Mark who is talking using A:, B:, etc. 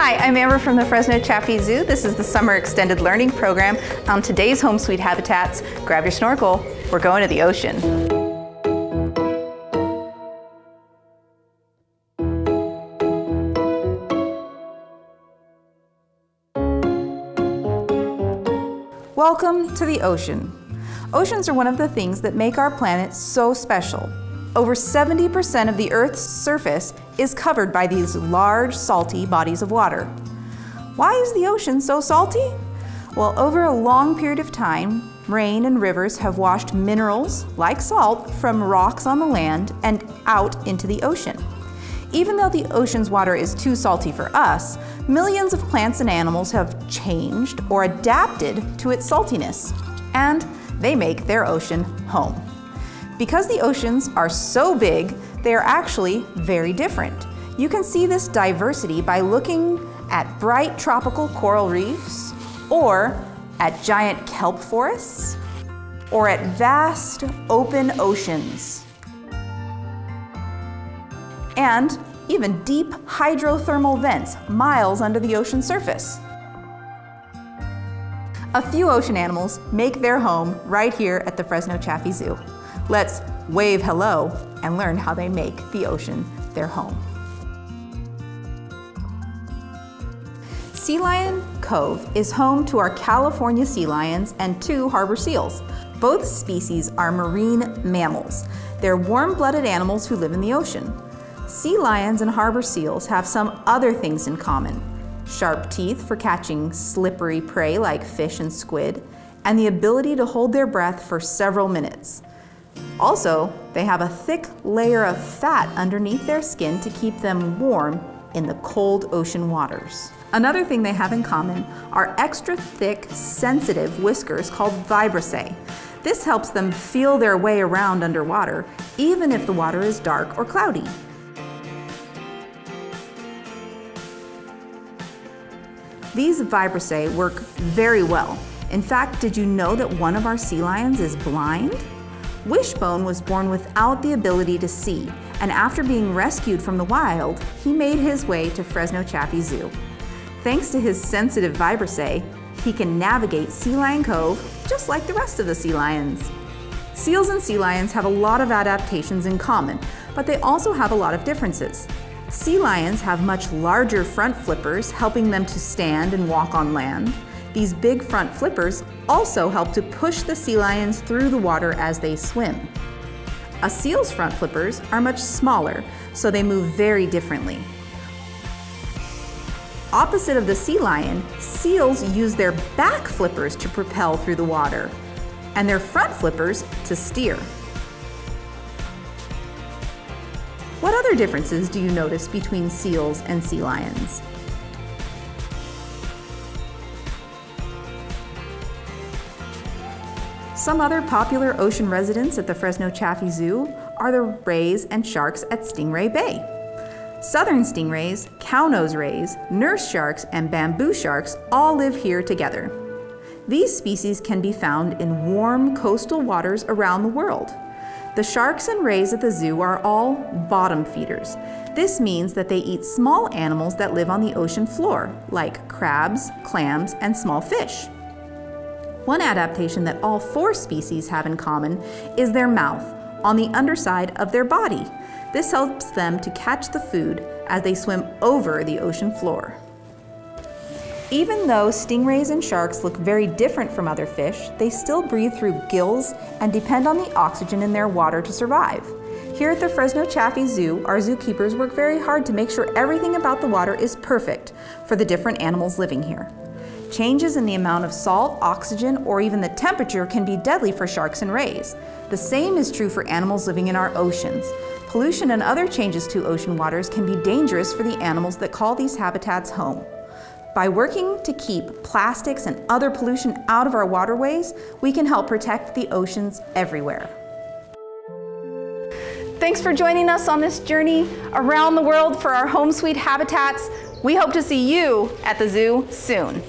A: Hi, I'm Amber from the Fresno Chaffee Zoo. This is the Summer Extended Learning Program. On today's Home Sweet Habitats, grab your snorkel, we're going to the ocean. Welcome to the ocean. Oceans are one of the things that make our planet so special. Over 70% of the Earth's surface is covered by these large, salty bodies of water. Why is the ocean so salty? Well, over a long period of time, rain and rivers have washed minerals, like salt, from rocks on the land and out into the ocean. Even though the ocean's water is too salty for us, millions of plants and animals have changed or adapted to its saltiness, and they make their ocean home. Because the oceans are so big, they are actually very different. You can see this diversity by looking at bright tropical coral reefs, or at giant kelp forests, or at vast open oceans, and even deep hydrothermal vents miles under the ocean surface. A few ocean animals make their home right here at the Fresno Chaffee Zoo. Let's wave hello and learn how they make the ocean their home. Sea Lion Cove is home to our California sea lions and 2 harbor seals. Both species are marine mammals. They're warm-blooded animals who live in the ocean. Sea lions and harbor seals have some other things in common: sharp teeth for catching slippery prey like fish and squid, and the ability to hold their breath for several minutes. Also, they have a thick layer of fat underneath their skin to keep them warm in the cold ocean waters. Another thing they have in common are extra thick, sensitive whiskers called vibrissae. This helps them feel their way around underwater, even if the water is dark or cloudy. These vibrissae work very well. In fact, did you know that one of our sea lions is blind? Wishbone was born without the ability to see, and after being rescued from the wild, he made his way to Fresno Chaffee Zoo. Thanks to his sensitive vibrissae, he can navigate Sea Lion Cove just like the rest of the sea lions. Seals and sea lions have a lot of adaptations in common, but they also have a lot of differences. Sea lions have much larger front flippers, helping them to stand and walk on land. These big front flippers also help to push the sea lions through the water as they swim. A seal's front flippers are much smaller, so they move very differently. Opposite of the sea lion, seals use their back flippers to propel through the water, and their front flippers to steer. What other differences do you notice between seals and sea lions? Some other popular ocean residents at the Fresno Chaffee Zoo are the rays and sharks at Stingray Bay. Southern stingrays, cownose rays, nurse sharks, and bamboo sharks all live here together. These species can be found in warm coastal waters around the world. The sharks and rays at the zoo are all bottom feeders. This means that they eat small animals that live on the ocean floor, like crabs, clams, and small fish. One adaptation that all 4 species have in common is their mouth on the underside of their body. This helps them to catch the food as they swim over the ocean floor. Even though stingrays and sharks look very different from other fish, they still breathe through gills and depend on the oxygen in their water to survive. Here at the Fresno Chaffee Zoo, our zookeepers work very hard to make sure everything about the water is perfect for the different animals living here. Changes in the amount of salt, oxygen, or even the temperature can be deadly for sharks and rays. The same is true for animals living in our oceans. Pollution and other changes to ocean waters can be dangerous for the animals that call these habitats home. By working to keep plastics and other pollution out of our waterways, we can help protect the oceans everywhere. Thanks for joining us on this journey around the world for our Home Sweet Habitats. We hope to see you at the zoo soon.